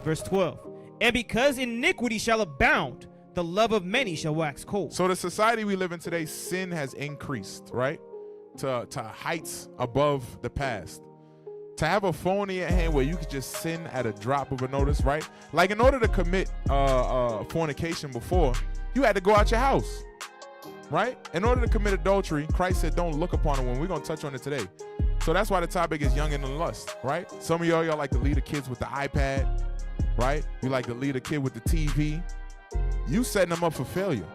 Verse 12. And because iniquity shall abound, the love of many shall wax cold. So the society we live in today, sin has increased, right? To heights above the past. To have a phone in your hand where you could just sin at a drop of a notice, right? Like in order to commit fornication before, you had to go out your house, right? In order to commit adultery, Christ said don't look upon a woman. We're going to touch on it today. So that's why the topic is young and in lust, right? Some of y'all like to lead the kids with the iPad, right? You like to lead a kid with the TV. You setting them up for failure.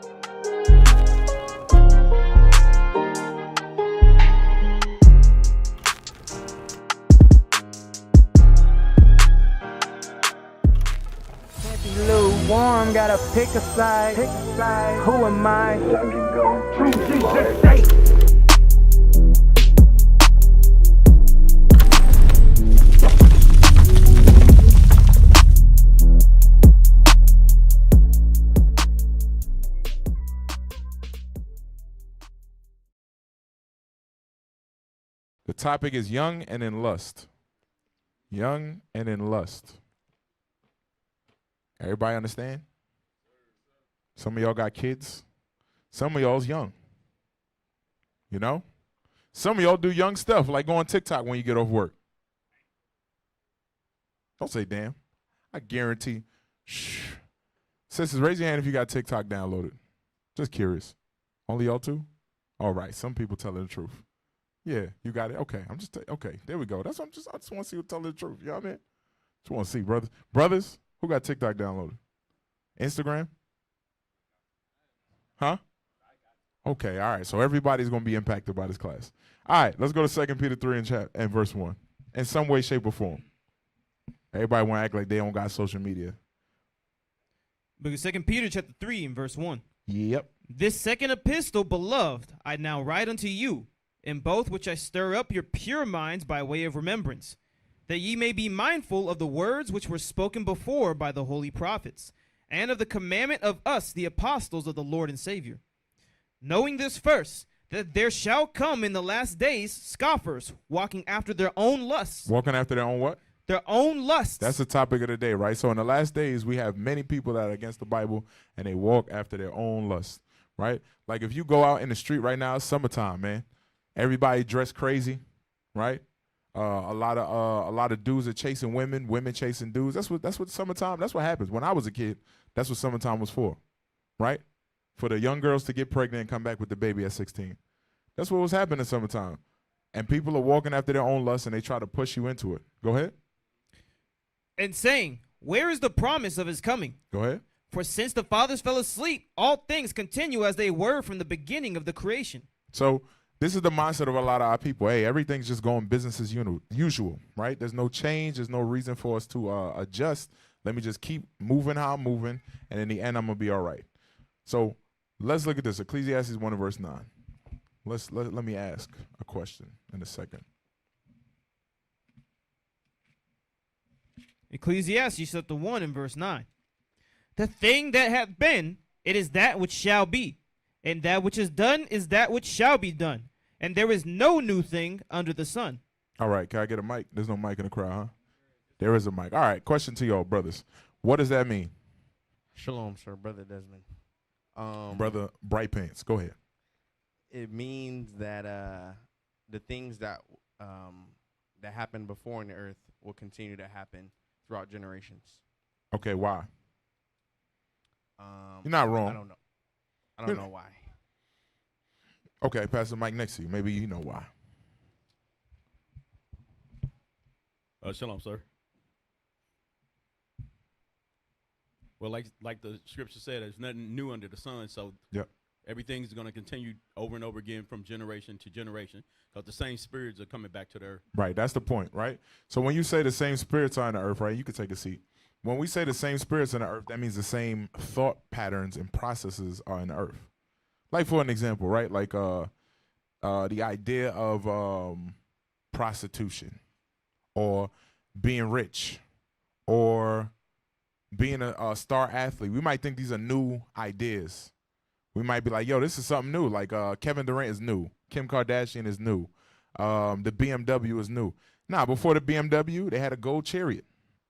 Warm, gotta pick a side. Who am I? The topic is young and in lust. Young and in lust. Everybody understand? Some of y'all got kids. Some of y'all's young. You know? Some of y'all do young stuff like go on TikTok when you get off work. Don't say damn. I guarantee. Shh. Sisters, raise your hand if you got TikTok downloaded. Just curious. Only y'all two? All right. Some people telling the truth. Yeah, you got it. Okay. Okay. There we go. I just want to see who telling the truth. You know what I mean? Just want to see, brothers. Brothers? Who got TikTok downloaded? Instagram? Huh? Okay, all right. So everybody's going to be impacted by this class. All right, let's go to 2 Peter 3 and verse 1. In some way, shape, or form. Everybody want to act like they don't got social media. Book of 2 Peter chapter 3 and verse 1. Yep. This second epistle, beloved, I now write unto you, in both which I stir up your pure minds by way of remembrance, that ye may be mindful of the words which were spoken before by the holy prophets, and of the commandment of us, the apostles of the Lord and Savior. Knowing this first, that there shall come in the last days scoffers, walking after their own lusts. Walking after their own what? Their own lusts. That's the topic of the day, right? So in the last days, we have many people that are against the Bible, and they walk after their own lusts, right? Like if you go out in the street right now, it's summertime, man. Everybody dressed crazy, right? A lot of dudes are chasing women chasing dudes. That's what summertime. That's what happens. When I was a kid, that's what summertime was for, right? For the young girls to get pregnant and come back with the baby at 16. That's what was happening in summertime. And people are walking after their own lust, and they try to push you into it. Go ahead. And saying, where is the promise of his coming? Go ahead. For since the fathers fell asleep, all things continue as they were from the beginning of the creation. So this is the mindset of a lot of our people. Hey, everything's just going business as usual, right? There's no change. There's no reason for us to adjust. Let me just keep moving how I'm moving, and in the end, I'm going to be all right. So let's look at this. Ecclesiastes 1 and verse 9. Let me ask a question in a second. Ecclesiastes chapter 1 and verse 9. The thing that hath been, it is that which shall be, and that which is done is that which shall be done. And there is no new thing under the sun. All right, can I get a mic? There's no mic in the crowd, huh? There is a mic. All right, question to y'all, brothers. What does that mean? Shalom, sir, Brother Desmond. Brother Bright Pants, go ahead. It means that the things that happened before in the earth will continue to happen throughout generations. Okay, why? You're not wrong. I don't know. I don't know why. Okay, pass the mic next to you. Maybe you know why. Shalom, sir. Well, like the scripture said, there's nothing new under the sun, so yep. Everything's going to continue over and over again from generation to generation because the same spirits are coming back to the earth. Right, that's the point, right? So when you say the same spirits are in the earth, right, you can take a seat. When we say the same spirits in the earth, that means the same thought patterns and processes are in the earth. Like for an example, right, like the idea of prostitution or being rich or being a star athlete. We might think these are new ideas. We might be like, yo, this is something new. Like Kevin Durant is new. Kim Kardashian is new. The BMW is new. Nah, before the BMW, they had a gold chariot.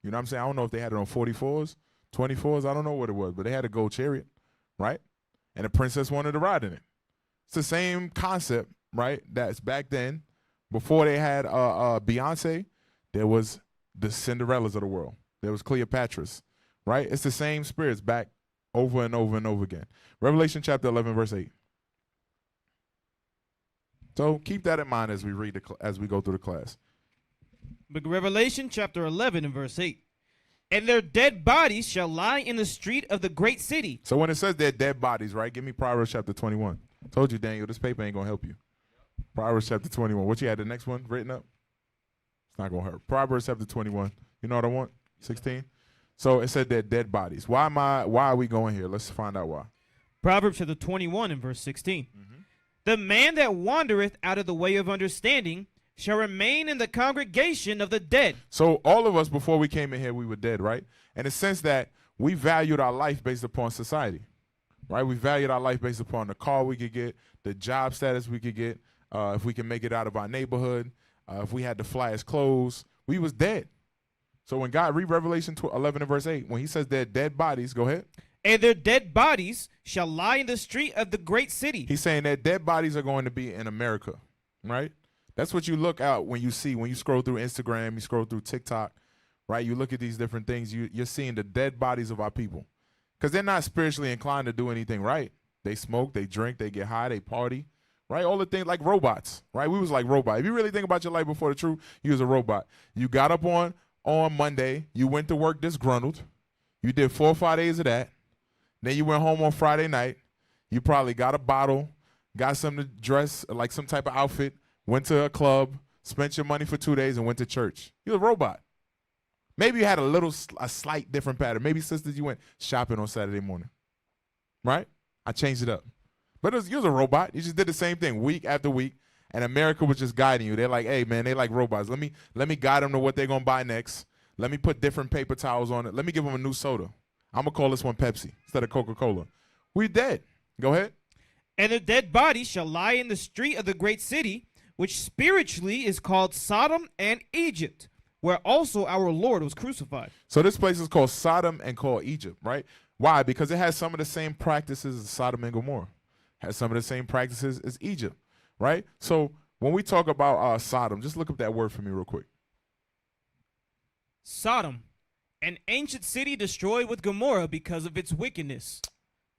You know what I'm saying? I don't know if they had it on 44s, 24s. I don't know what it was, but they had a gold chariot, right? And the princess wanted to ride in it. It's the same concept, right? That's back then. Before they had Beyonce, there was the Cinderellas of the world. There was Cleopatra's, right? It's the same spirits back over and over and over again. Revelation chapter 11, verse 8. So keep that in mind as we read as we go through the class. Book of Revelation chapter 11 and verse 8. And their dead bodies shall lie in the street of the great city. So when it says their dead bodies, right? Give me Proverbs chapter 21. Told you, Daniel, this paper ain't going to help you. Proverbs chapter 21. What you had, the next one written up? It's not going to hurt. Proverbs chapter 21. You know what I want? 16. So it said their dead bodies. Why are we going here? Let's find out why. Proverbs chapter 21 and verse 16. The man that wandereth out of the way of understanding shall remain in the congregation of the dead. So all of us, before we came in here, we were dead, right? In the sense that we valued our life based upon society, right? We valued our life based upon the car we could get, the job status we could get, if we can make it out of our neighborhood, if we had the flyest clothes. We was dead. So when God, read Revelation 11 and verse 8, when he says their dead bodies, go ahead. And their dead bodies shall lie in the street of the great city. He's saying that dead bodies are going to be in America, right? That's what you look out when you scroll through Instagram, you scroll through TikTok, right? You look at these different things, you're seeing the dead bodies of our people because they're not spiritually inclined to do anything right. They smoke, they drink, they get high, they party, right? All the things like robots, right? We was like robots. If you really think about your life before the truth, you was a robot. You got up on Monday, you went to work disgruntled, you did 4 or 5 days of that, then you went home on Friday night, you probably got a bottle, got something to dress, like some type of outfit, went to a club, spent your money for 2 days, and went to church. You're a robot. Maybe you had a slight different pattern. Maybe, sisters, you went shopping on Saturday morning, right? I changed it up. But you was a robot. You just did the same thing week after week, and America was just guiding you. They're like, hey, man, they like robots. Let me guide them to what they're going to buy next. Let me put different paper towels on it. Let me give them a new soda. I'm going to call this one Pepsi instead of Coca-Cola. We dead. Go ahead. And the dead bodies shall lie in the street of the great city, which spiritually is called Sodom and Egypt, where also our Lord was crucified. So this place is called Sodom and called Egypt, right? Why? Because it has some of the same practices as Sodom and Gomorrah. Has some of the same practices as Egypt, right? So when we talk about Sodom, just look up that word for me real quick. Sodom, an ancient city destroyed with Gomorrah because of its wickedness.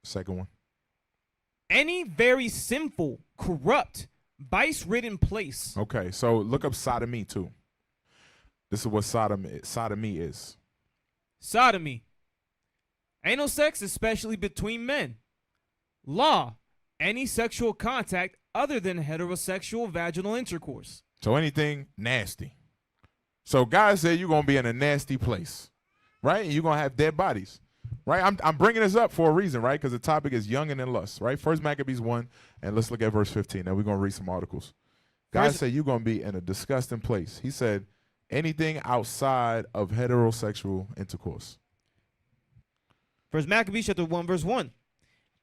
Second one. Any very sinful, corrupt, vice-ridden place. Okay, so look up sodomy too. This is what sodomy is. Sodomy. Anal sex, especially between men. Law. Any sexual contact other than heterosexual vaginal intercourse. So anything nasty. So God said you're going to be in a nasty place, right? And you're going to have dead bodies, right? I'm bringing this up for a reason, right? Because the topic is young and in lust, right? First Maccabees 1, and let's look at verse 15. Then we're going to read some articles. God said you're going to be in a disgusting place. He said anything outside of heterosexual intercourse. First Maccabees chapter 1, verse 1.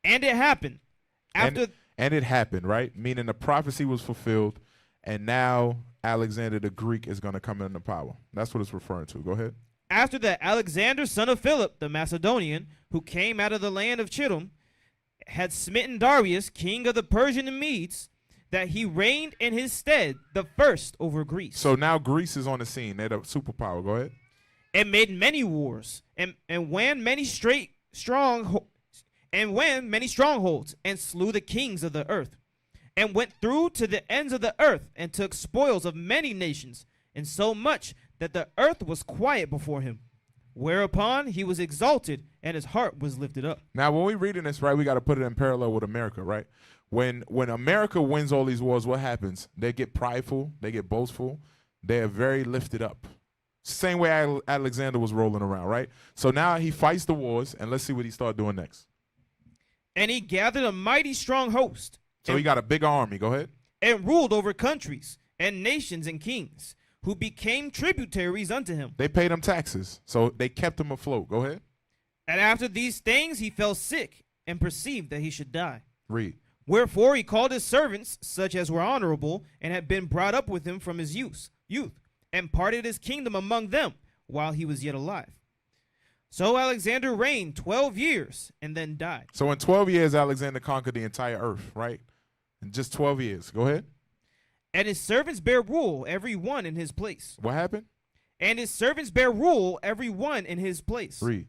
And it happened after... And it happened, right? Meaning the prophecy was fulfilled, and now Alexander the Greek is going to come into power. That's what it's referring to. Go ahead. After that, Alexander, son of Philip, the Macedonian, who came out of the land of Chittim, had smitten Darius, king of the Persian and Medes, that he reigned in his stead the first over Greece. So now Greece is on the scene. They're the superpower. Go ahead. And made many wars, and when many strongholds, and slew the kings of the earth, and went through to the ends of the earth, and took spoils of many nations, and so much that the earth was quiet before him. Whereupon he was exalted, and his heart was lifted up. Now, when we reading this, right, we got to put it in parallel with America, right? When America wins all these wars, what happens? They get prideful, they get boastful, they are very lifted up. Same way Alexander was rolling around, right? So now he fights the wars, and let's see what he started doing next. And he gathered a mighty strong host. So he got a big army. Go ahead. And ruled over countries and nations and kings, who became tributaries unto him. They paid him taxes, so they kept him afloat. Go ahead. And after these things he fell sick, and perceived that he should die. Read. Wherefore he called his servants, such as were honorable, and had been brought up with him from his youth, and parted his kingdom among them, while he was yet alive. So Alexander reigned 12 years and then died. So in 12 years, Alexander conquered the entire earth, right? In just 12 years. Go ahead. And his servants bear rule, every one in his place. What happened? And his servants bear rule, every one in his place. Read.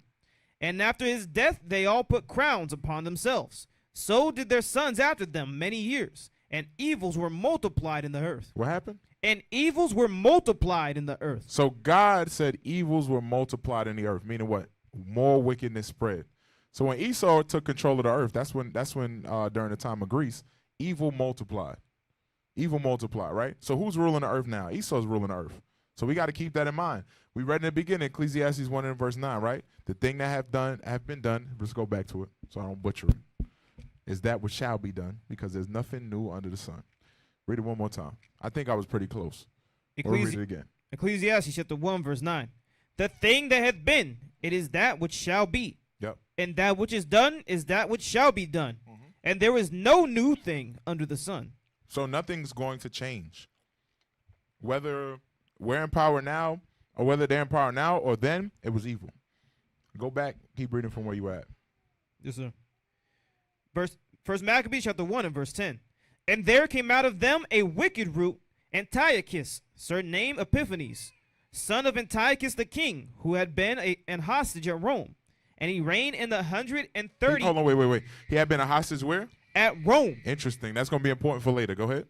And after his death, they all put crowns upon themselves. So did their sons after them many years. And evils were multiplied in the earth. What happened? And evils were multiplied in the earth. So God said evils were multiplied in the earth, meaning what? More wickedness spread. So when Esau took control of the earth, that's when during the time of Greece, evil multiplied. Evil multiplied, right? So who's ruling the earth now? Esau's ruling the earth. So we got to keep that in mind. We read in the beginning, Ecclesiastes 1 and verse 9, right? The thing that have been done, let's go back to it so I don't butcher it, is that which shall be done, because there's nothing new under the sun. Read it one more time. I think I was pretty close. We'll read it again. Ecclesiastes chapter 1 verse 9. The thing that hath been, it is that which shall be. Yep. And that which is done is that which shall be done. And there is no new thing under the sun. So nothing's going to change. Whether we're in power now or whether they're in power now or then, it was evil. Go back, keep reading from where you at. Yes, sir. First Maccabees chapter 1 and verse 10. And there came out of them a wicked root, Antiochus, surnamed Epiphanes, son of Antiochus the king, who had been an hostage at Rome. And he reigned in the 130. Hold on, wait. He had been a hostage where? At Rome. Interesting. That's going to be important for later. Go ahead.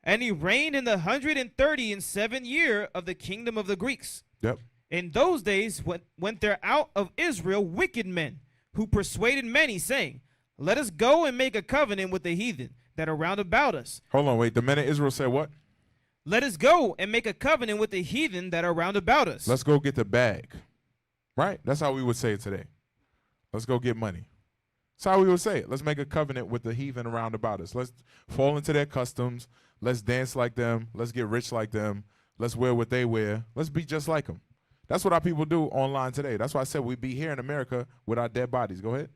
And he reigned in the 137th year of the kingdom of the Greeks. Yep. In those days went there out of Israel wicked men, who persuaded many, saying, Let us go and make a covenant with the heathen that are round about us. Hold on, wait. The men of Israel said what? Let us go and make a covenant with the heathen that are round about us. Let's go get the bag. Right? That's how we would say it today. Let's go get money. That's how we would say it. Let's make a covenant with the heathen around about us. Let's fall into their customs. Let's dance like them. Let's get rich like them. Let's wear what they wear. Let's be just like them. That's what our people do online today. That's why I said we'd be here in America with our dead bodies. Go ahead.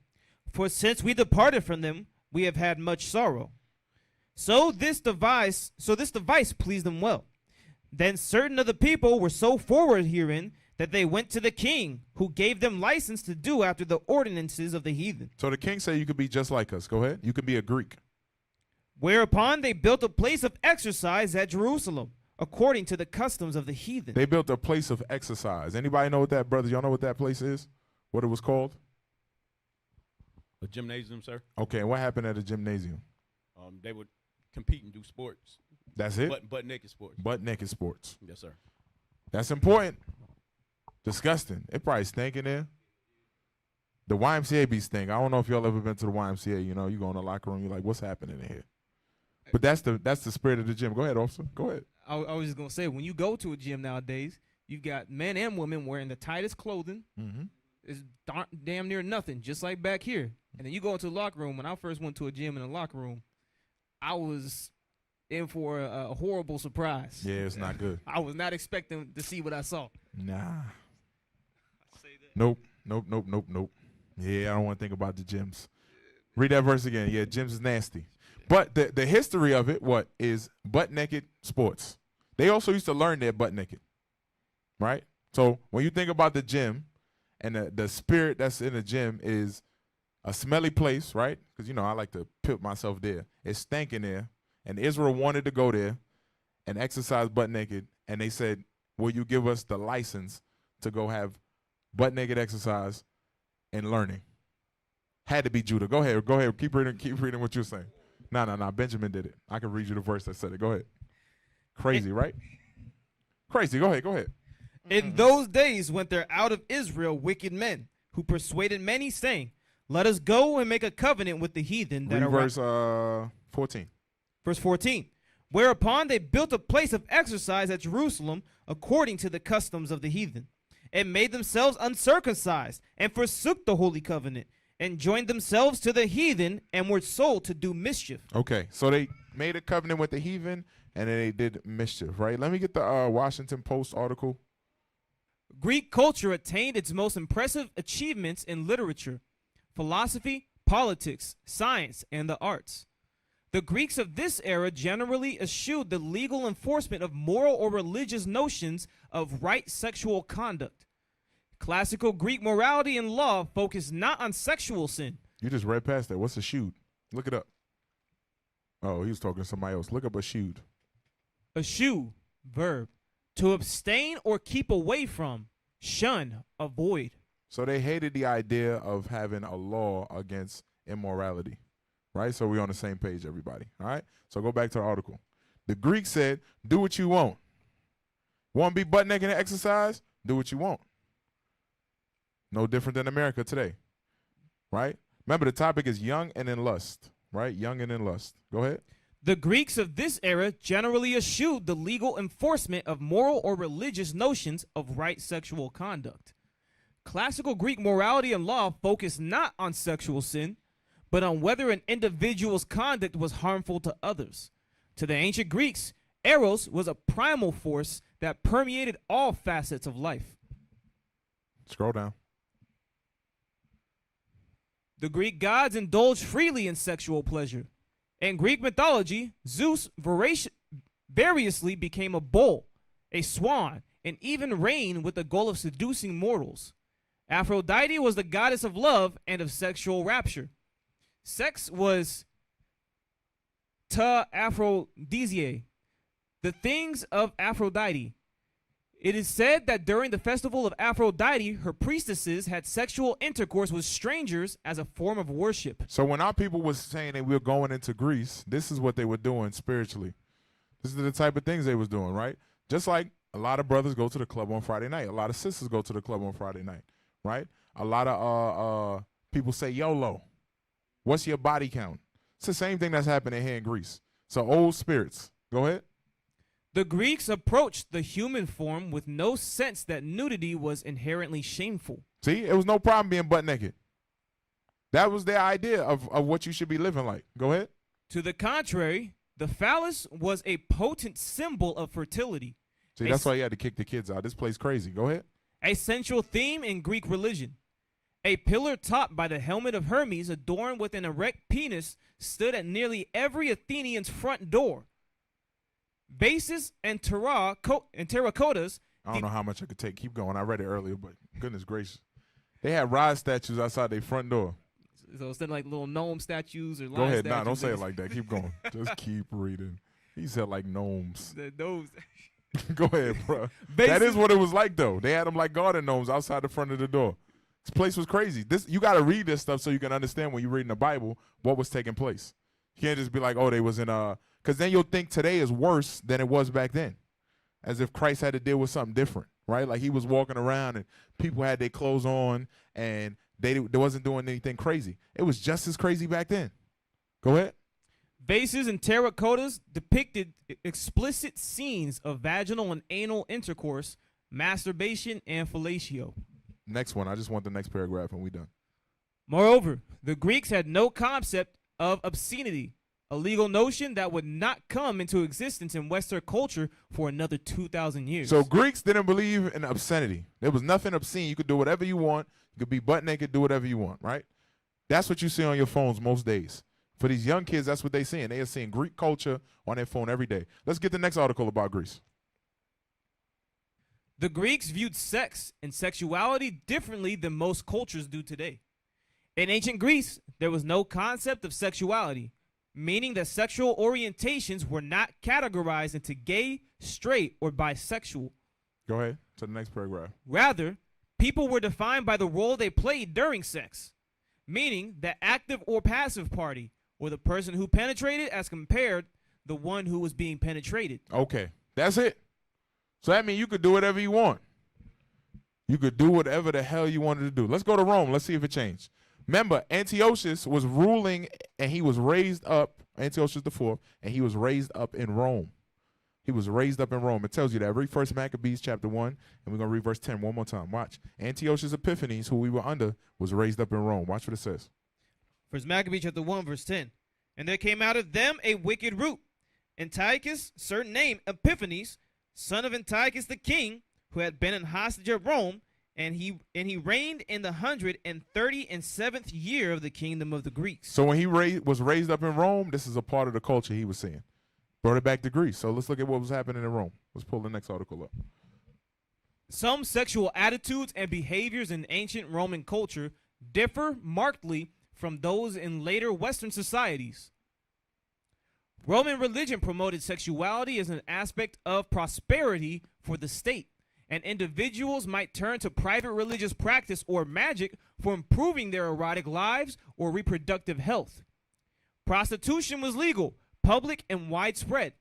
For since we departed from them, we have had much sorrow. So this device pleased them well. Then certain of the people were so forward herein that they went to the king, who gave them license to do after the ordinances of the heathen. So the king said you could be just like us. Go ahead. You could be a Greek. Whereupon they built a place of exercise at Jerusalem, according to the customs of the heathen. They built a place of exercise. Anybody know what that, brothers? Y'all know what that place is? What it was called? A gymnasium, sir. Okay, and what happened at a gymnasium? They would compete and do sports. That's it? Butt naked sports. Butt naked sports. Yes, sir. That's important. Disgusting. It probably stink in there. The YMCA be stink. I don't know if y'all ever been to the YMCA. You know, you go in the locker room, you're like, what's happening in here? But that's the spirit of the gym. Go ahead, officer. Go ahead. I was just going to say, when you go to a gym nowadays, you've got men and women wearing the tightest clothing. Mm-hmm. It's damn near nothing, just like back here. And then you go into the locker room. When I first went to a gym in the locker room, I was in for a horrible surprise. Yeah, it's not good. I was not expecting to see what I saw. Nah. Nope. Yeah, I don't want to think about the gyms. Read that verse again. Yeah, gyms is nasty. But the history of it, what, is butt naked sports. They also used to learn their butt naked, right? So when you think about the gym and the spirit that's in the gym is a smelly place, right? Because, you know, I like to put myself there. It's stank in there. And Israel wanted to go there and exercise butt naked. And they said, will you give us the license to go have butt naked exercise and learning? Had to be Judah. Go ahead. Keep reading what you're saying. No. Benjamin did it. I can read you the verse that said it. Go ahead. Crazy, right? Crazy. Go ahead. In those days went there out of Israel wicked men, who persuaded many, saying, Let us go and make a covenant with the heathen that Read are verse 14. Verse 14. Whereupon they built a place of exercise at Jerusalem, according to the customs of the heathen, and made themselves uncircumcised, and forsook the holy covenant, and joined themselves to the heathen, and were sold to do mischief. Okay, so they made a covenant with the heathen, and then they did mischief, right? Let me get the Washington Post article. Greek culture attained its most impressive achievements in literature, philosophy, politics, science, and the arts. The Greeks of this era generally eschewed the legal enforcement of moral or religious notions of right sexual conduct. Classical Greek morality and law focused not on sexual sin. You just read past that. What's a shoot? Look it up. Oh, he was talking to somebody else. Look up a shoot. Eschew, verb, to abstain or keep away from, shun, avoid. So they hated the idea of having a law against immorality, right? So we're on the same page, everybody, all right? So go back to the article. The Greeks said, do what you want. Want to be butt naked and exercise? Do what you want. No different than America today, right? Remember, the topic is young and in lust, right? Young and in lust. Go ahead. The Greeks of this era generally eschewed the legal enforcement of moral or religious notions of right sexual conduct. Classical Greek morality and law focused not on sexual sin, but on whether an individual's conduct was harmful to others. To the ancient Greeks, eros was a primal force that permeated all facets of life. Scroll down. The Greek gods indulged freely in sexual pleasure. In Greek mythology, Zeus variously became a bull, a swan, and even reigned with the goal of seducing mortals. Aphrodite was the goddess of love and of sexual rapture. Sex was ta aphrodisiae, the things of Aphrodite. It is said that during the festival of Aphrodite, her priestesses had sexual intercourse with strangers as a form of worship. So when our people was saying that we were going into Greece, this is what they were doing spiritually. This is the type of things they was doing, right? Just like a lot of brothers go to the club on Friday night. A lot of sisters go to the club on Friday night, right? A lot of people say YOLO. What's your body count? It's the same thing that's happening here in Greece. So old spirits. Go ahead. The Greeks approached the human form with no sense that nudity was inherently shameful. See, it was no problem being butt naked. That was their idea of what you should be living like. Go ahead. To the contrary, the phallus was a potent symbol of fertility. See, that's why you had to kick the kids out. This place crazy. Go ahead. A central theme in Greek religion. A pillar topped by the helmet of Hermes adorned with an erect penis stood at nearly every Athenian's front door. Vases and terracottas. I don't know how much I could take. Keep going. I read it earlier, but goodness gracious. They had rod statues outside their front door. So instead of like little gnome statues or lion Go ahead. statues, Nah, don't say it like that. Keep going. Just keep reading. He said like gnomes. Those. Go ahead, bro. That is what it was like, though. They had them like garden gnomes outside the front of the door. This place was crazy. You got to read this stuff so you can understand when you're reading the Bible what was taking place. You can't just be like, oh, they was in because then you'll think today is worse than it was back then, as if Christ had to deal with something different, right? Like he was walking around and people had their clothes on and they wasn't doing anything crazy. It was just as crazy back then. Go ahead. Vases and terracottas depicted explicit scenes of vaginal and anal intercourse, masturbation, and fellatio. Next one. I just want the next paragraph and we done. Moreover, the Greeks had no concept of obscenity, a legal notion that would not come into existence in Western culture for another 2,000 years. So Greeks didn't believe in obscenity. There was nothing obscene. You could do whatever you want. You could be butt naked, do whatever you want, right? That's what you see on your phones most days. For these young kids, that's what they're seeing. They are seeing Greek culture on their phone every day. Let's get the next article about Greece. The Greeks viewed sex and sexuality differently than most cultures do today. In ancient Greece, there was no concept of sexuality, meaning that sexual orientations were not categorized into gay, straight, or bisexual. Go ahead to the next paragraph. Rather, people were defined by the role they played during sex, meaning the active or passive party, or the person who penetrated as compared the one who was being penetrated. Okay, that's it. So that means you could do whatever you want. You could do whatever the hell you wanted to do. Let's go to Rome. Let's see if it changed. Remember, Antiochus was ruling, and he was raised up, Antiochus IV, and he was raised up in Rome. He was raised up in Rome. It tells you that. Read 1 Maccabees chapter 1, and we're going to read verse 10 one more time. Watch. Antiochus Epiphanes, who we were under, was raised up in Rome. Watch what it says. 1 Maccabees chapter 1, verse 10. And there came out of them a wicked root, Antiochus, certain name, Epiphanes, son of Antiochus the king, who had been an hostage at Rome, and he reigned in the 137th year of the kingdom of the Greeks. So when he was raised up in Rome, this is a part of the culture he was seeing. Brought it back to Greece. So let's look at what was happening in Rome. Let's pull the next article up. Some sexual attitudes and behaviors in ancient Roman culture differ markedly from those in later Western societies. Roman religion promoted sexuality as an aspect of prosperity for the state, and individuals might turn to private religious practice or magic for improving their erotic lives or reproductive health. Prostitution was legal, public, and widespread.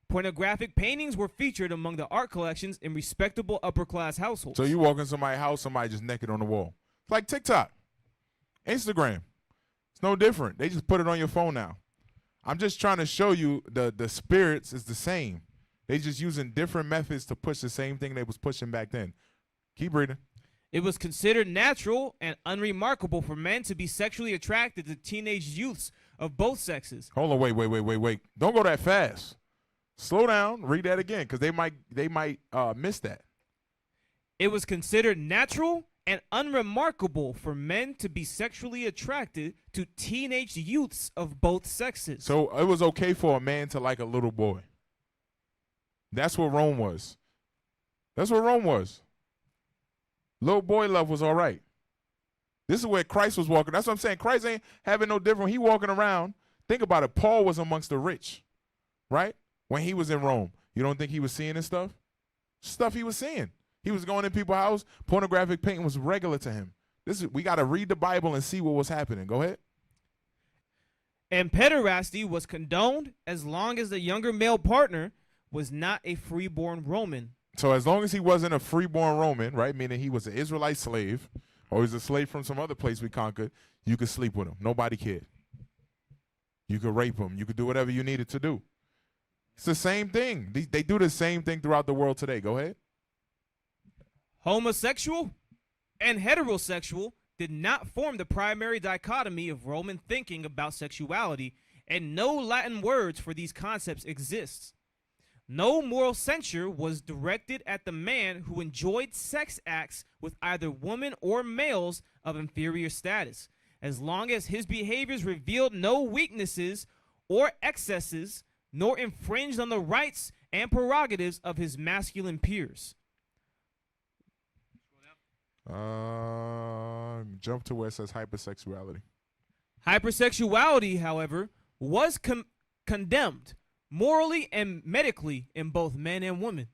Pornographic paintings were featured among the art collections in respectable upper-class households. So you walk in somebody's house, somebody just naked on the wall. It's like TikTok, Instagram. It's no different. They just put it on your phone now. I'm just trying to show you the spirits is the same. They just using different methods to push the same thing they was pushing back then. Keep reading. It was considered natural and unremarkable for men to be sexually attracted to teenage youths of both sexes. Hold on, wait. Don't go that fast. Slow down. Read that again, because they might miss that. It was considered natural and unremarkable for men to be sexually attracted to teenage youths of both sexes. So it was okay for a man to like a little boy. That's what Rome was. That's what Rome was. Little boy love was all right. This is where Christ was walking. That's what I'm saying. Christ ain't having no different. He walking around. Think about it. Paul was amongst the rich, right? When he was in Rome. You don't think he was seeing this stuff? Stuff he was seeing. He was going in people's house. Pornographic painting was regular to him. We got to read the Bible and see what was happening. Go ahead. And pederasty was condoned as long as the younger male partner was not a freeborn Roman. So as long as he wasn't a freeborn Roman, right, meaning he was an Israelite slave, or he was a slave from some other place we conquered, you could sleep with him. Nobody cared. You could rape him. You could do whatever you needed to do. It's the same thing. They do the same thing throughout the world today. Go ahead. Homosexual and heterosexual did not form the primary dichotomy of Roman thinking about sexuality, and no Latin words for these concepts exist. No moral censure was directed at the man who enjoyed sex acts with either women or males of inferior status, as long as his behaviors revealed no weaknesses or excesses, nor infringed on the rights and prerogatives of his masculine peers. Jump to where it says hypersexuality. Hypersexuality, however, was condemned morally and medically in both men and women.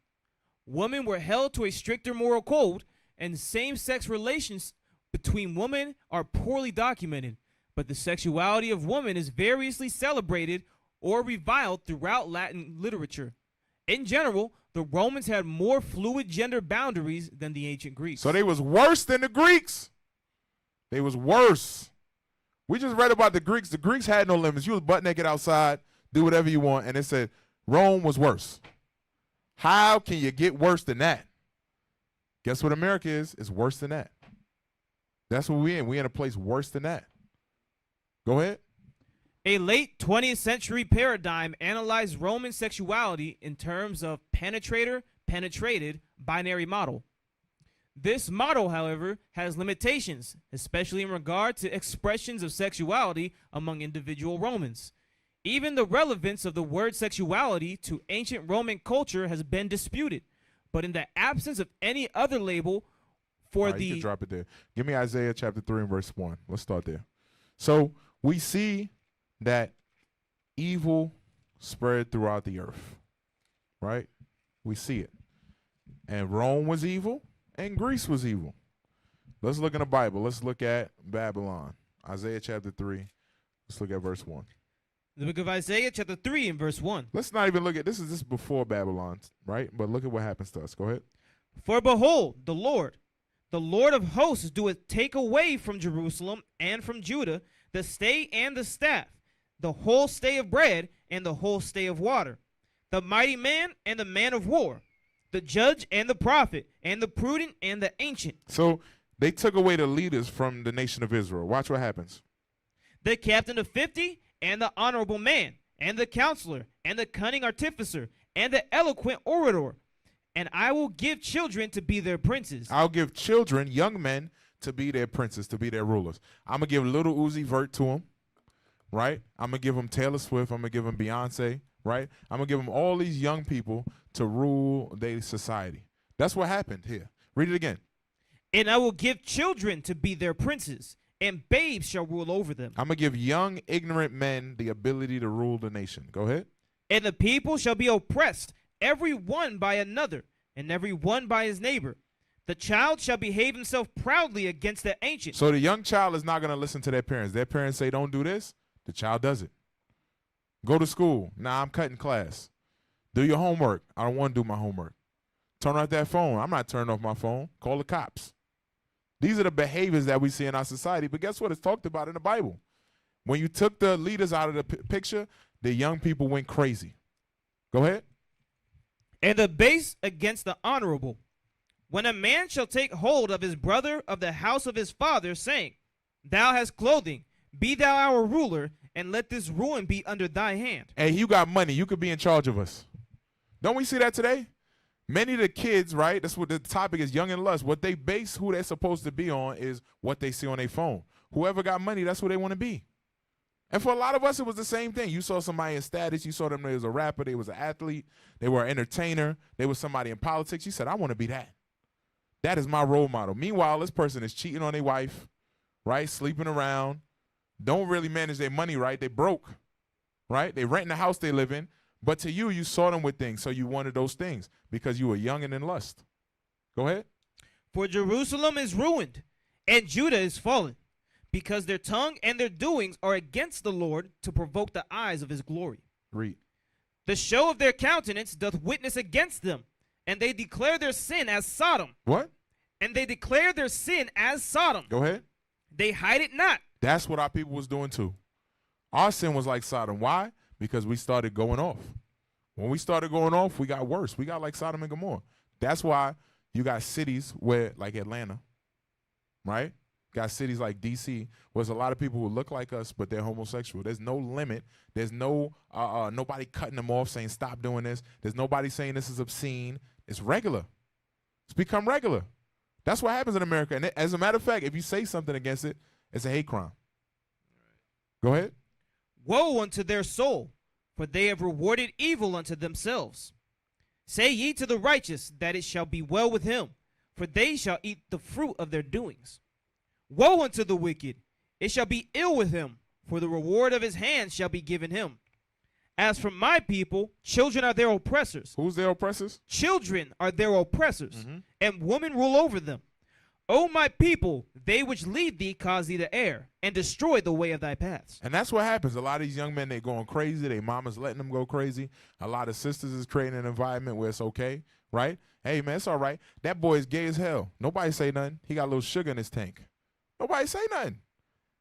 Women were held to a stricter moral code, and same-sex relations between women are poorly documented, but the sexuality of women is variously celebrated or reviled throughout Latin literature. In general, the Romans had more fluid gender boundaries than the ancient Greeks. So they was worse than the Greeks. They was worse. We just read about the Greeks. The Greeks had no limits. You was butt naked outside, do whatever you want, and it said Rome was worse. How can you get worse than that? Guess what America is? It's worse than that. That's what we in. We in a place worse than that. Go ahead. A late 20th century paradigm analyzed Roman sexuality in terms of penetrator-penetrated binary model. This model, however, has limitations, especially in regard to expressions of sexuality among individual Romans. Even the relevance of the word sexuality to ancient Roman culture has been disputed, but in the absence of any other label for You can drop it there. Give me Isaiah chapter 3 and verse 1. Let's start there. So we see that evil spread throughout the earth, right? We see it. And Rome was evil, and Greece was evil. Let's look in the Bible. Let's look at Babylon. Isaiah chapter 3. Let's look at verse 1. The book of Isaiah chapter 3 and verse 1. Let's not even look at this. Is this before Babylon, right? But look at what happens to us. Go ahead. For behold, the Lord of hosts, doeth take away from Jerusalem and from Judah the stay and the staff, the whole stay of bread and the whole stay of water, the mighty man and the man of war, the judge and the prophet, and the prudent and the ancient. So they took away the leaders from the nation of Israel. Watch what happens. The captain of 50 and the honorable man, and the counselor, and the cunning artificer, and the eloquent orator. And I will give children to be their princes. I'll give children, young men, to be their princes, to be their rulers. I'm going to give little Uzi Vert to them, right? I'm going to give them Taylor Swift. I'm going to give them Beyonce, right? I'm going to give them all these young people to rule their society. That's what happened here. Read it again. And I will give children to be their princes, and babes shall rule over them. I'm going to give young, ignorant men the ability to rule the nation. Go ahead. And the people shall be oppressed, every one by another, and every one by his neighbor. The child shall behave himself proudly against the ancient. So the young child is not going to listen to their parents. Their parents say, don't do this. The child does it. Go to school. Nah, I'm cutting class. Do your homework. I don't want to do my homework. Turn off that phone. I'm not turning off my phone. Call the cops. These are the behaviors that we see in our society. But guess what? It's talked about in the Bible. When you took the leaders out of the picture, the young people went crazy. Go ahead. And the base against the honorable. When a man shall take hold of his brother of the house of his father, saying, Thou hast clothing, be thou our ruler, and let this ruin be under thy hand. Hey, you got money. You could be in charge of us. Don't we see that today? Many of the kids, right? That's what the topic is, young and lust. What they base who they're supposed to be on is what they see on their phone. Whoever got money, that's who they want to be. And for a lot of us, it was the same thing. You saw somebody in status. You saw them, they was a rapper. They was an athlete. They were an entertainer. They was somebody in politics. You said, I want to be that. That is my role model. Meanwhile, this person is cheating on their wife, right? Sleeping around. Don't really manage their money right. They broke, right? They rent in the house they live in. But to you, you saw them with things, so you wanted those things because you were young and in lust. Go ahead. For Jerusalem is ruined, and Judah is fallen, because their tongue and their doings are against the Lord to provoke the eyes of his glory. Read. The show of their countenance doth witness against them, and they declare their sin as Sodom. What? And they declare their sin as Sodom. Go ahead. They hide it not. That's what our people was doing too. Our sin was like Sodom. Why? Because we started going off. When we started going off, we got worse. We got like Sodom and Gomorrah. That's why you got cities where, like Atlanta, right? Got cities like D.C., where there's a lot of people who look like us, but they're homosexual. There's no limit. There's no nobody cutting them off saying, stop doing this. There's nobody saying this is obscene. It's regular. It's become regular. That's what happens in America. And as a matter of fact, if you say something against it, it's a hate crime. Go ahead. Woe unto their soul, for they have rewarded evil unto themselves. Say ye to the righteous that it shall be well with him, for they shall eat the fruit of their doings. Woe unto the wicked, it shall be ill with him, for the reward of his hands shall be given him. As for my people, children are their oppressors. Who's their oppressors? Children are their oppressors, and women rule over them. O my people, they which lead thee cause thee to err, and destroy the way of thy paths. And that's what happens. A lot of these young men, they going crazy. Their mama's letting them go crazy. A lot of sisters is creating an environment where it's okay, right? Hey, man, it's all right. That boy is gay as hell. Nobody say nothing. He got a little sugar in his tank. Nobody say nothing.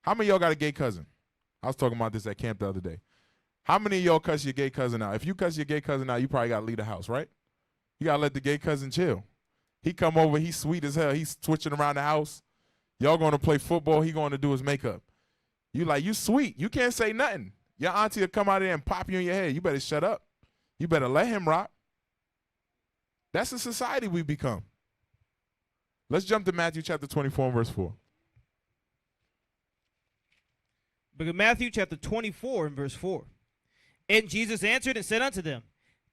How many of y'all got a gay cousin? I was talking about this at camp the other day. How many of y'all cuss your gay cousin out? If you cuss your gay cousin out, you probably got to leave the house, right? You got to let the gay cousin chill. He come over, he's sweet as hell. He's twitching around the house. Y'all going to play football. He going to do his makeup. You like, you sweet. You can't say nothing. Your auntie will come out there and pop you in your head. You better shut up. You better let him rock. That's the society we become. Let's jump to Matthew chapter 24 and verse 4. Book of Matthew chapter 24 and verse 4. And Jesus answered and said unto them,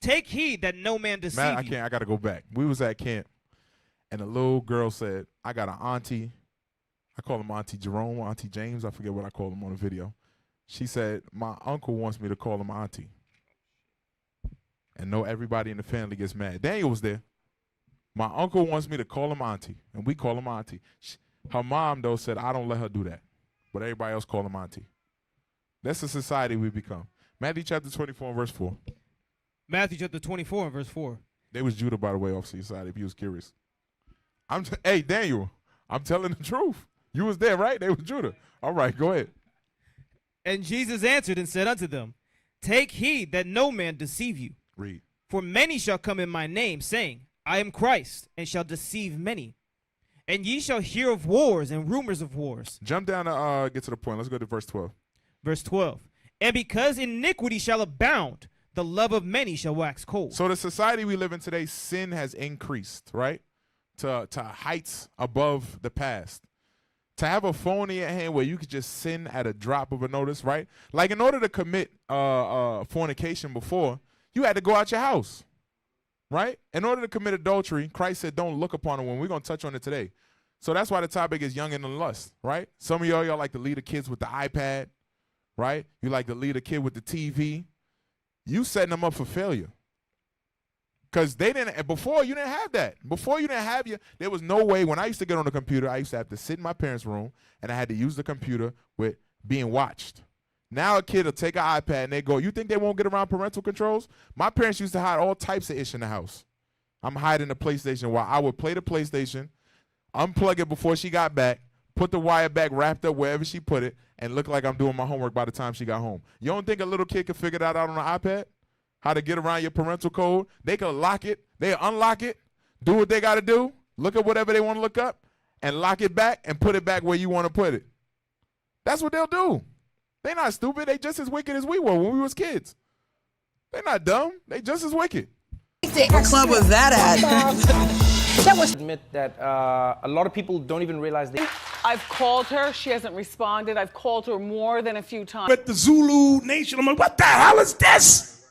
Take heed that no man deceive Matt, you. I got to go back. We was at camp, and a little girl said, I got an auntie. I call him Auntie Jerome, Auntie James. I forget what I call him on the video. She said, my uncle wants me to call him Auntie. And no, everybody in the family gets mad. Daniel was there. My uncle wants me to call him Auntie, and we call him Auntie. Her mom, though, said, I don't let her do that. But everybody else call him Auntie. That's the society we become. Matthew chapter 24 and verse 4. Matthew chapter 24 and verse 4. They was Judah, by the way, off to your side, if you was curious. Hey, Daniel, I'm telling the truth. You was there, right? They was Judah. All right, go ahead. And Jesus answered and said unto them, Take heed that no man deceive you. Read. For many shall come in my name, saying, I am Christ, and shall deceive many. And ye shall hear of wars and rumors of wars. Jump down to get to the point. Let's go to verse 12. Verse 12. And because iniquity shall abound, the love of many shall wax cold. So the society we live in today, sin has increased, right? To heights above the past. To have a phone in your hand where you could just sin at a drop of a notice, right? Like in order to commit fornication before, you had to go out your house. right? In order to commit adultery, Christ said don't look upon a woman. We're going to touch on it today. So that's why the topic is young and in lust, right? Some of y'all like to lead the kids with the iPad, right? You like to lead a kid with the TV. You setting them up for failure. Because they didn't, before you didn't have that. Before you didn't have there was no way. When I used to get on the computer, I used to have to sit in my parents' room and I had to use the computer with being watched. Now a kid will take an iPad and they go, you think they won't get around parental controls? My parents used to hide all types of ish in the house. I'm hiding the PlayStation while I would play the PlayStation, unplug it before she got back, put the wire back wrapped up wherever she put it, and look like I'm doing my homework by the time she got home. You don't think a little kid could figure that out on an iPad? How to get around your parental code? They could lock it, they unlock it, do what they got to do, look at whatever they want to look up, and lock it back and put it back where you want to put it. That's what they'll do. They're not stupid. They just as wicked as we were when we was kids. They're not dumb. They just as wicked. What club was that at? That was admit that a lot of people don't even realize they. I've called her. She hasn't responded. I've called her more than a few times. But the Zulu Nation, I'm like, what the hell is this?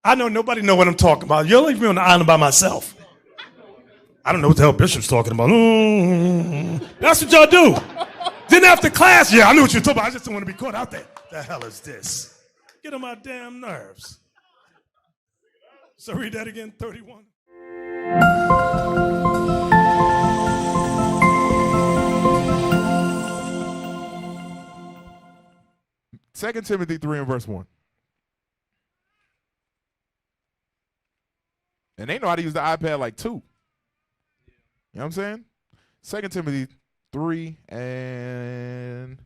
I know nobody know what I'm talking about. You'll leave me on the island by myself. I don't know what the hell Bishop's talking about. That's what y'all do. Then after class, yeah, I knew what you were talking about. I just don't want to be caught out there. The hell is this? Get on my damn nerves. So read that again, 31. Second Timothy 3 and verse 1. And they know how to use the iPad like 2. You know what I'm saying? 2 Timothy 3 and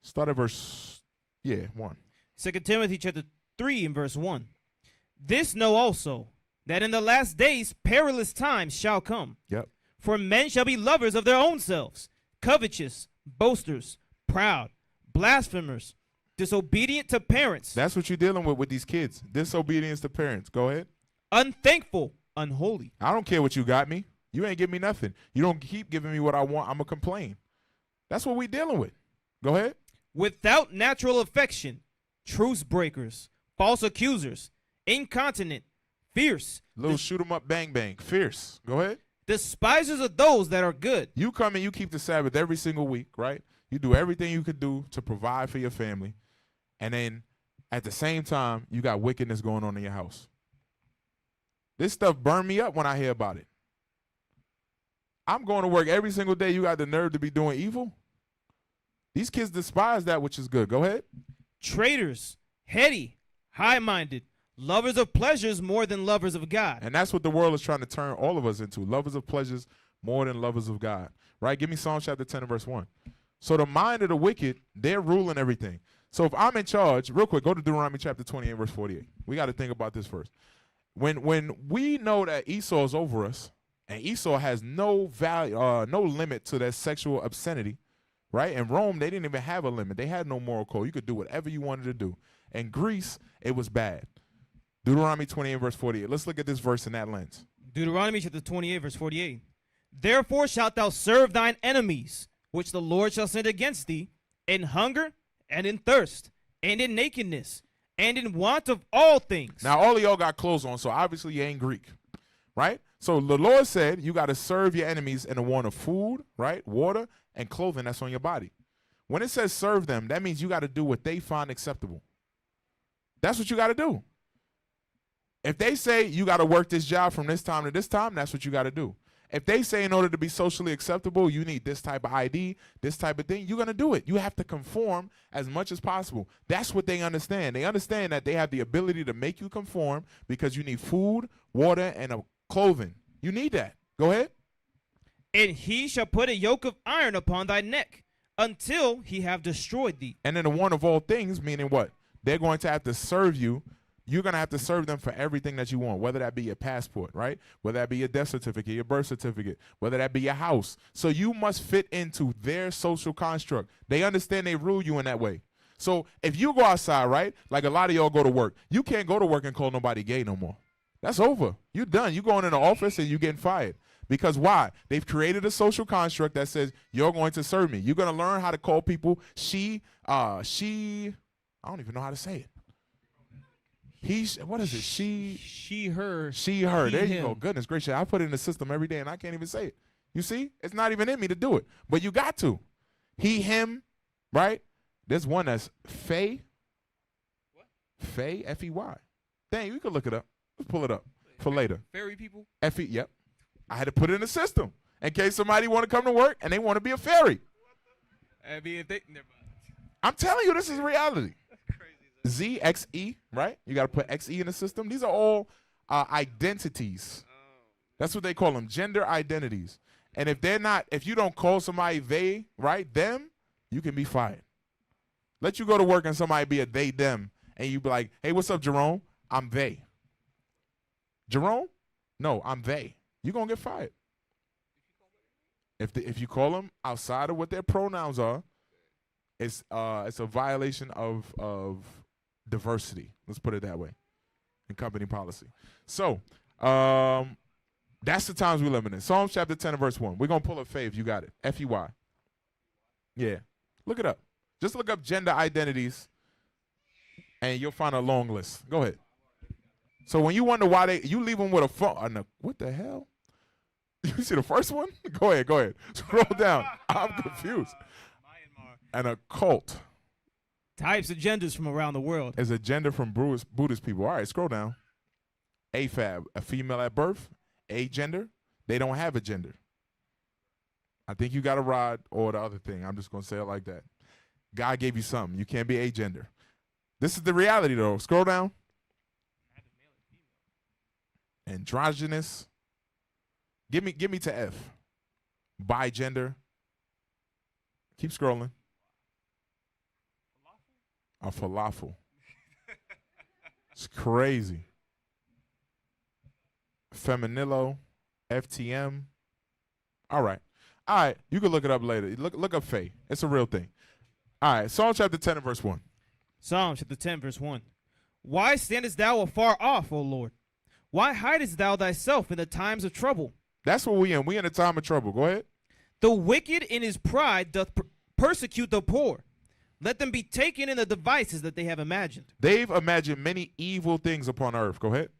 start at verse 1. 2 Timothy chapter 3 and verse 1. This know also, that in the last days perilous times shall come. Yep. For men shall be lovers of their own selves, covetous, boasters, proud, blasphemers, disobedient to parents. That's what you're dealing with these kids. Disobedience to parents. Go ahead. Unthankful, unholy. I don't care what you got me. You ain't give me nothing. You don't keep giving me what I want, I'm going to complain. That's what we dealing with. Go ahead. Without natural affection, truce breakers, false accusers, incontinent, fierce. Little shoot 'em up, bang, bang. Fierce. Go ahead. Despisers of those that are good. You come and you keep the Sabbath every single week, right? You do everything you could do to provide for your family. And then at the same time, you got wickedness going on in your house. This stuff burned me up when I hear about it. I'm going to work every single day. You got the nerve to be doing evil? These kids despise that which is good. Go ahead. Traitors, heady, high-minded, lovers of pleasures more than lovers of God. And that's what the world is trying to turn all of us into. Lovers of pleasures more than lovers of God. Right? Give me Psalm chapter 10 and verse 1. So the mind of the wicked, they're ruling everything. So if I'm in charge, real quick, go to Deuteronomy chapter 28 verse 48. We got to think about this first. When we know that Esau is over us, and Esau has no value, no limit to that sexual obscenity, right? In Rome, they didn't even have a limit. They had no moral code. You could do whatever you wanted to do. In Greece, it was bad. Deuteronomy 28 verse 48. Let's look at this verse in that lens. Deuteronomy chapter 28 verse 48. Therefore shalt thou serve thine enemies, which the Lord shall send against thee, in hunger and in thirst and in nakedness and in want of all things. Now, all of y'all got clothes on, so obviously you ain't Greek, right? So the Lord said you got to serve your enemies in the want of food, right, water, and clothing that's on your body. When it says serve them, that means you got to do what they find acceptable. That's what you got to do. If they say you got to work this job from this time to this time, that's what you got to do. If they say in order to be socially acceptable, you need this type of ID, this type of thing, you're going to do it. You have to conform as much as possible. That's what they understand. They understand that they have the ability to make you conform because you need food, water, and clothing. You need that. Go ahead. And he shall put a yoke of iron upon thy neck until he have destroyed thee. And then the one of all things, meaning what? They're going to have to serve you. You're going to have to serve them for everything that you want, whether that be your passport, right? Whether that be your death certificate, your birth certificate, whether that be your house. So you must fit into their social construct. They understand they rule you in that way. So if you go outside, right, like a lot of y'all go to work, you can't go to work and call nobody gay no more. That's over. You're done. You're going in the office and you're getting fired. Because why? They've created a social construct that says you're going to serve me. You're going to learn how to call people she, I don't even know how to say it. What is it? She, her. She, her. He, There you him. go. Goodness gracious. I put it in the system every day and I can't even say it. You see? It's not even in me to do it. But you got to. He, him, right? There's one that's Fey. What? Fey, F-E-Y. Dang, you can look it up. Let's pull it up for later. Fairy people? F-E, yep. I had to put it in the system in case somebody want to come to work and they want to be a fairy. I mean, if they, never mind. I'm telling you, this is reality. Z, X-E, right? You got to put X-E in the system. These are all identities. That's what they call them, gender identities. And if you don't call somebody they, right, them, you can be fired. Let you go to work and somebody be a they, them, and you be like, hey, what's up, Jerome? I'm they. Jerome? No, I'm they. You're going to get fired. If you call them outside of what their pronouns are, it's a violation of diversity. Let's put it that way in company policy. So that's the times we live in. Psalms chapter 10 and verse 1. We're going to pull up Faith. You got it. F-E-Y. Yeah. Look it up. Just look up gender identities, and you'll find a long list. Go ahead. So when you wonder why you leave them with a phone. What the hell? You see the first one? Go ahead. Scroll down. I'm confused. And a cult. Types of genders from around the world. Is a gender from Buddhist people. All right, scroll down. AFAB, a female at birth. Agender, they don't have a gender. I think you got a rod or the other thing. I'm just going to say it like that. God gave you something. You can't be agender. This is the reality, though. Scroll down. Androgynous. Give me to F. Bigender. Keep scrolling. A falafel. It's crazy. Feminillo. FTM. All right. You can look it up later. Look up Faye. It's a real thing. All right. Psalm chapter 10 and verse 1. Psalm chapter 10, verse 1. Why standest thou afar off, O Lord? Why hidest thou thyself in the times of trouble? That's what we in. We in a time of trouble. Go ahead. The wicked in his pride doth persecute the poor. Let them be taken in the devices that they have imagined. They've imagined many evil things upon earth. Go ahead.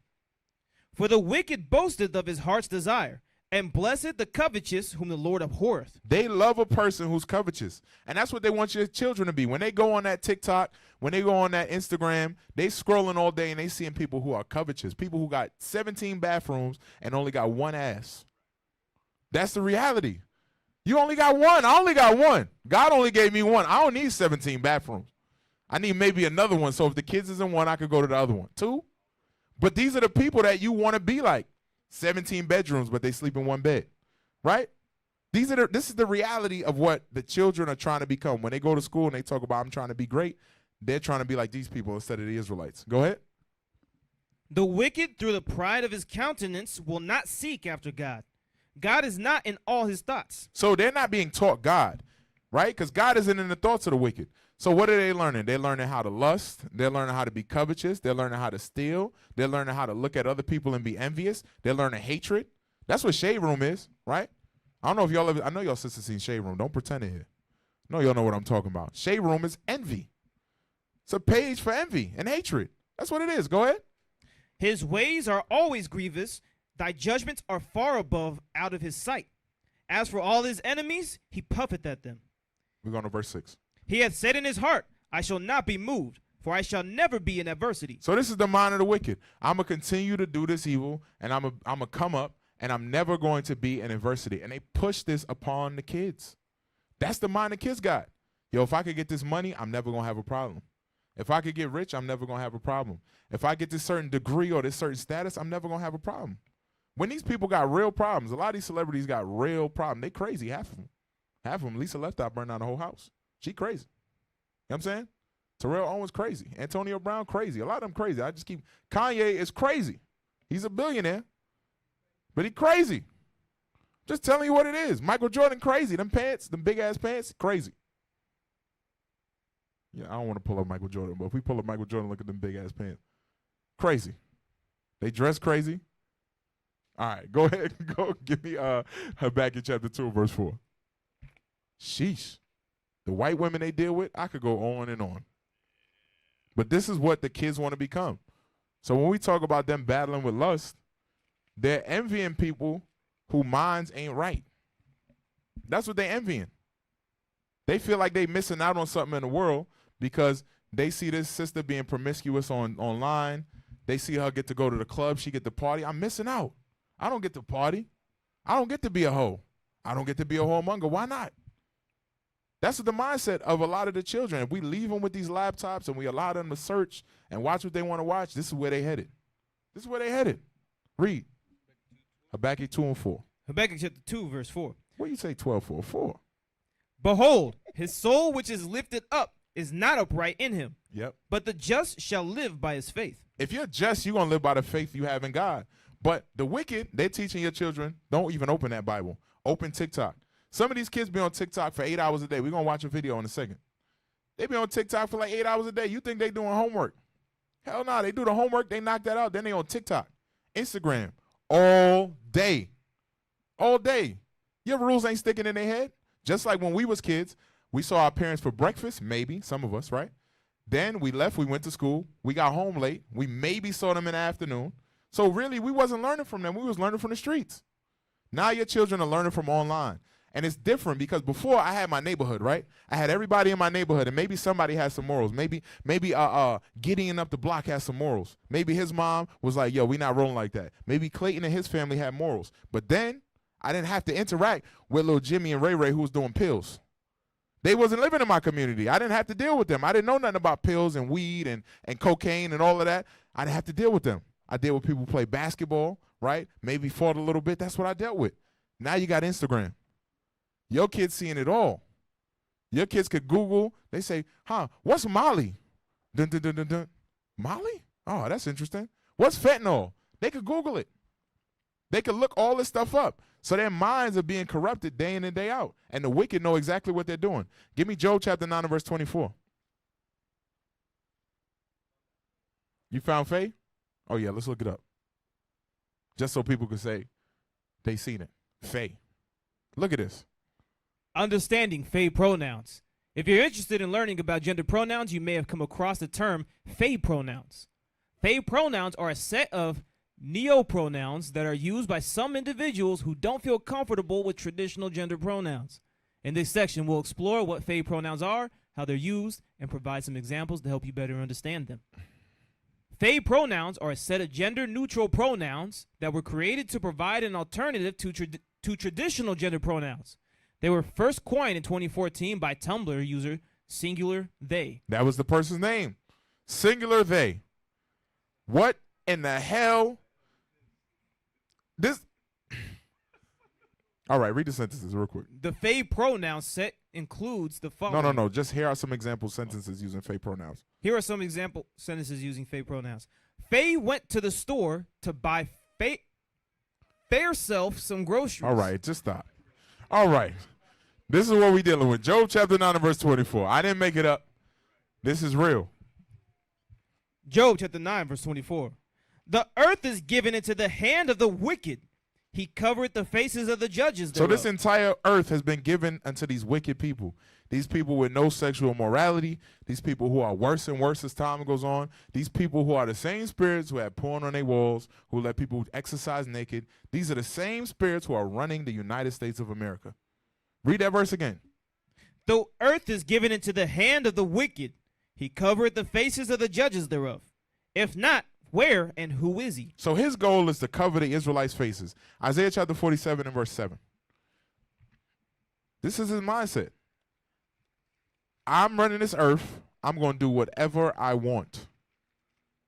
For the wicked boasteth of his heart's desire, and blessed the covetous whom the Lord abhorreth. They love a person who's covetous. And that's what they want your children to be. When they go on that TikTok, when they go on that Instagram, they scrolling all day and they seeing people who are covetous, people who got 17 bathrooms and only got one ass. That's the reality. You only got one. I only got one. God only gave me one. I don't need 17 bathrooms. I need maybe another one. So if the kids is in one, I could go to the other one. 2. But these are the people that you want to be like. 17 bedrooms, but they sleep in one bed. Right? This is the reality of what the children are trying to become. When they go to school and they talk about, I'm trying to be great, they're trying to be like these people instead of the Israelites. Go ahead. The wicked, through the pride of his countenance, will not seek after God. God is not in all his thoughts. So they're not being taught God, right? Because God isn't in the thoughts of the wicked. So what are they learning? They're learning how to lust. They're learning how to be covetous. They're learning how to steal. They're learning how to look at other people and be envious. They're learning hatred. That's what Shade Room is, right? I don't know if y'all ever, I know y'all sisters seen Shade Room. Don't pretend it here. No, y'all know what I'm talking about. Shade Room is envy. It's a page for envy and hatred. That's what it is. Go ahead. His ways are always grievous. Thy judgments are far above out of his sight. As for all his enemies, he puffeth at them. We're going to verse 6. He hath said in his heart, I shall not be moved, for I shall never be in adversity. So this is the mind of the wicked. I'm going to continue to do this evil, and I'm going to come up, and I'm never going to be in adversity. And they push this upon the kids. That's the mind the kids got. Yo, if I could get this money, I'm never going to have a problem. If I could get rich, I'm never going to have a problem. If I get this certain degree or this certain status, I'm never going to have a problem. When these people got real problems, a lot of these celebrities got real problems. They crazy, half of them. Half of them. Lisa Left Eye burned down the whole house. She crazy. You know what I'm saying? Terrell Owens crazy. Antonio Brown crazy. A lot of them crazy. Kanye is crazy. He's a billionaire, but he crazy. Just telling you what it is. Michael Jordan crazy. Them pants, them big ass pants, crazy. Yeah, I don't want to pull up Michael Jordan, but if we pull up Michael Jordan, look at them big ass pants. Crazy. They dress crazy. All right, go ahead. Go give me Habakkuk chapter 2, verse 4. Sheesh. The white women they deal with, I could go on and on. But this is what the kids want to become. So when we talk about them battling with lust, they're envying people whose minds ain't right. That's what they're envying. They feel like they missing out on something in the world because they see this sister being promiscuous online. They see her get to go to the club. She get to party. I'm missing out. I don't get to party. I don't get to be a hoe. I don't get to be a whoremonger. Why not? That's what the mindset of a lot of the children. If we leave them with these laptops and we allow them to search and watch what they want to watch, this is where they headed. This is where they headed. Read. Habakkuk 2 and 4. Habakkuk chapter 2, verse 4. What do you say 12 for? 4. Behold, his soul which is lifted up is not upright in him. Yep. But the just shall live by his faith. If you're just, you're going to live by the faith you have in God. But the wicked, they're teaching your children, don't even open that Bible. Open TikTok. Some of these kids be on TikTok for 8 hours a day. We're going to watch a video in a second. They be on TikTok for like 8 hours a day. You think they doing homework. Hell no, they do the homework, they knock that out, then they on TikTok, Instagram, all day. All day. Your rules ain't sticking in their head. Just like when we was kids, we saw our parents for breakfast, maybe, some of us, right? Then we left, we went to school, we got home late, we maybe saw them in the afternoon. So really, we wasn't learning from them, we was learning from the streets. Now your children are learning from online. And it's different because before I had my neighborhood, right? I had everybody in my neighborhood, and maybe somebody has some morals. Maybe Gideon up the block has some morals. Maybe his mom was like, yo, we not rolling like that. Maybe Clayton and his family had morals. But then I didn't have to interact with little Jimmy and Ray Ray who was doing pills. They wasn't living in my community. I didn't have to deal with them. I didn't know nothing about pills and weed and cocaine and all of that. I didn't have to deal with them. I dealt with people who play basketball, right? Maybe fought a little bit. That's what I dealt with. Now you got Instagram. Your kids seeing it all. Your kids could Google. They say, what's Molly? Dun, dun, dun, dun, dun. Molly? Oh, that's interesting. What's fentanyl? They could Google it. They could look all this stuff up. So their minds are being corrupted day in and day out. And the wicked know exactly what they're doing. Give me Job chapter 9 and verse 24. You found Faye? Oh, yeah, let's look it up. Just so people could say they seen it. Faye. Look at this. Understanding Faye pronouns. If you're interested in learning about gender pronouns, you may have come across the term Faye pronouns. Faye pronouns are a set of neopronouns that are used by some individuals who don't feel comfortable with traditional gender pronouns. In this section, we'll explore what Faye pronouns are, how they're used, and provide some examples to help you better understand them. Faye pronouns are a set of gender-neutral pronouns that were created to provide an alternative to traditional gender pronouns. They were first coined in 2014 by Tumblr user Singular They. That was the person's name. Singular They. What in the hell? This. All right, read the sentences real quick. The Faye pronoun set includes the following. No. Just here are some example sentences using Faye pronouns. Here are some example sentences using Faye pronouns. Faye went to the store to buy Fairself some groceries. All right, just stop. All right. This is what we're dealing with. Job chapter 9 and verse 24. I didn't make it up. This is real. Job chapter 9 verse 24. The earth is given into the hand of the wicked. He covered the faces of the judges thereof. So this entire earth has been given unto these wicked people. These people with no sexual morality. These people who are worse and worse as time goes on. These people who are the same spirits who have porn on their walls, who let people exercise naked. These are the same spirits who are running the United States of America. Read that verse again. The earth is given into the hand of the wicked. He covered the faces of the judges thereof. If not, where and who is he? So his goal is to cover the Israelites' faces. Isaiah chapter 47 and verse 7. This is his mindset. I'm running this earth. I'm going to do whatever I want.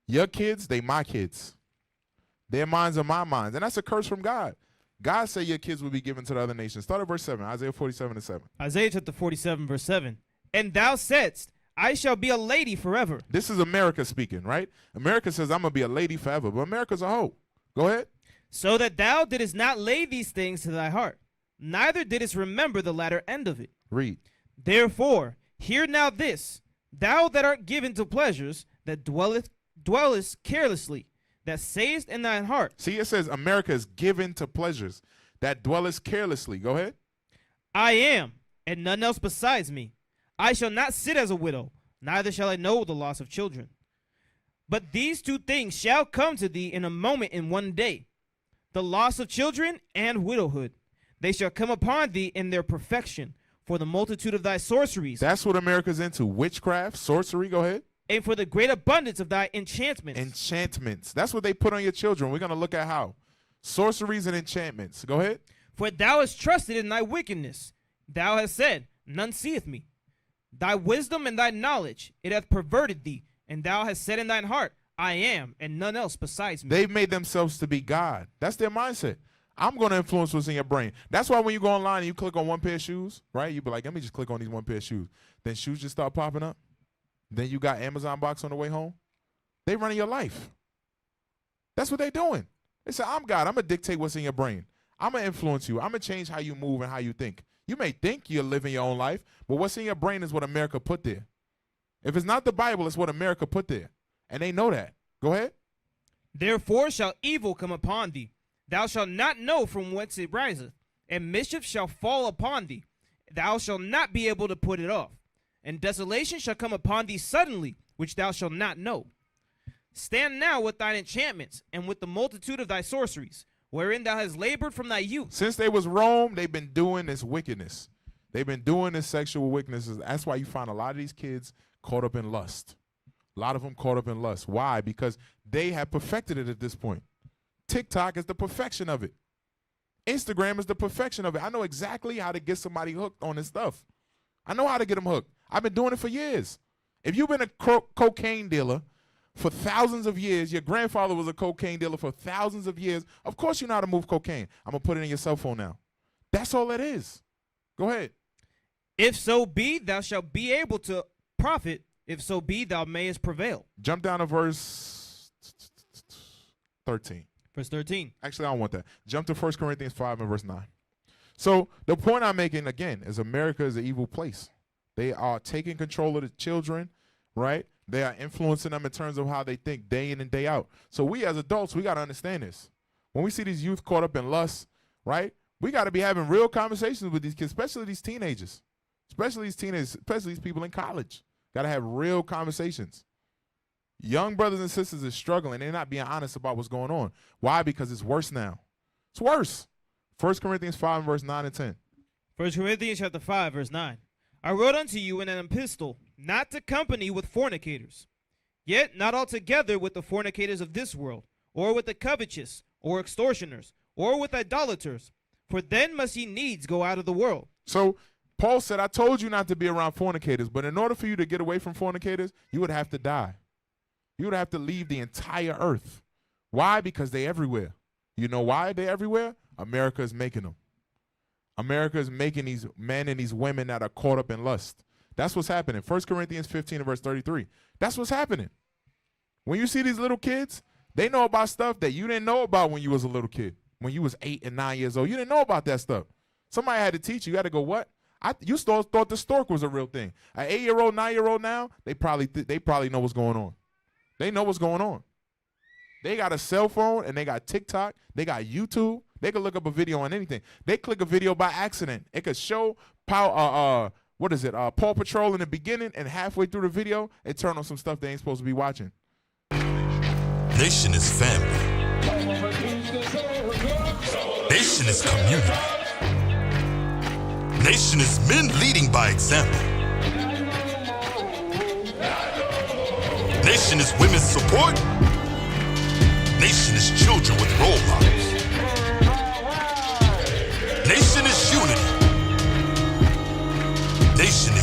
Your kids, they my kids. Their minds are my minds. And that's a curse from God. God said your kids will be given to the other nations. Start at verse 7. Isaiah 47 and 7. Isaiah chapter 47 verse 7. And thou saidst, I shall be a lady forever. This is America speaking, right? America says, I'm going to be a lady forever. But America's a hoe. Go ahead. So that thou didst not lay these things to thy heart, neither didst remember the latter end of it. Read. Therefore, hear now this, thou that art given to pleasures, that dwellest carelessly, that sayest in thine heart. See, it says America is given to pleasures, that dwellest carelessly. Go ahead. I am, and none else besides me. I shall not sit as a widow, neither shall I know the loss of children. But these two things shall come to thee in a moment, in one day, the loss of children and widowhood. They shall come upon thee in their perfection, for the multitude of thy sorceries. That's what America's into. Witchcraft, sorcery, go ahead. And for the great abundance of thy enchantments. Enchantments. That's what they put on your children. We're going to look at how. Sorceries and enchantments. Go ahead. For thou hast trusted in thy wickedness. Thou hast said, none seeth me. Thy wisdom and thy knowledge, it hath perverted thee. And thou hast said in thine heart, I am, and none else besides me. They've made themselves to be God. That's their mindset. I'm going to influence what's in your brain. That's why when you go online and you click on one pair of shoes, right? You be like, let me just click on these one pair of shoes. Then shoes just start popping up. Then you got Amazon box on the way home. They running your life. That's what they're doing. They say, I'm God. I'm going to dictate what's in your brain. I'm going to influence you. I'm going to change how you move and how you think. You may think you're living your own life, but what's in your brain is what America put there. If it's not the Bible, it's what America put there. And they know that. Go ahead. Therefore shall evil come upon thee. Thou shalt not know from whence it riseth. And mischief shall fall upon thee. Thou shalt not be able to put it off. And desolation shall come upon thee suddenly, which thou shalt not know. Stand now with thine enchantments, and with the multitude of thy sorceries, wherein thou hast labored from thy youth. Since they was Rome, they've been doing this wickedness. They've been doing this sexual wickedness. That's why you find a lot of these kids caught up in lust. A lot of them caught up in lust. Why? Because they have perfected it at this point. TikTok is the perfection of it. Instagram is the perfection of it. I know exactly how to get somebody hooked on this stuff. I know how to get them hooked. I've been doing it for years. If you've been a cocaine dealer for thousands of years, your grandfather was a cocaine dealer for thousands of years, of course you know how to move cocaine. I'm going to put it in your cell phone now. That's all it is. Go ahead. If so be, thou shalt be able to profit. If so be, thou mayest prevail. Jump down to verse 13. Verse 13. Actually, I don't want that. Jump to 1 Corinthians 5 and verse 9. So the point I'm making, again, is America is an evil place. They are taking control of the children, right? They are influencing them in terms of how they think day in and day out. So we as adults, we got to understand this. When we see these youth caught up in lust, right, we got to be having real conversations with these kids, especially these teenagers, especially these people in college. Got to have real conversations. Young brothers and sisters are struggling. They're not being honest about what's going on. Why? Because it's worse now. It's worse. 1 Corinthians 5, verse 9 and 10. 1 Corinthians chapter 5, verse 9. I wrote unto you in an epistle, not to company with fornicators, yet not altogether with the fornicators of this world, or with the covetous, or extortioners, or with idolaters, for then must ye needs go out of the world. So Paul said, I told you not to be around fornicators, but in order for you to get away from fornicators, you would have to die. You would have to leave the entire earth. Why? Because they're everywhere. You know why they're everywhere? America is making them. America is making these men and these women that are caught up in lust. That's what's happening. 1 Corinthians 15 and verse 33. That's what's happening. When you see these little kids, they know about stuff that you didn't know about when you was a little kid. When you was 8 and 9 years old, you didn't know about that stuff. Somebody had to teach you. You had to go, what? You still thought the stork was a real thing. An 8-year-old, 9-year-old now, they probably know what's going on. They know what's going on. They got a cell phone and they got TikTok. They got YouTube. They could look up a video on anything. They click a video by accident. It could show Paw Patrol in the beginning, and halfway through the video, it turned on some stuff they ain't supposed to be watching. Nation is family. Nation is community. Nation is men leading by example. Nation is women's support. Nation is children with role models. Nation is unity. Nation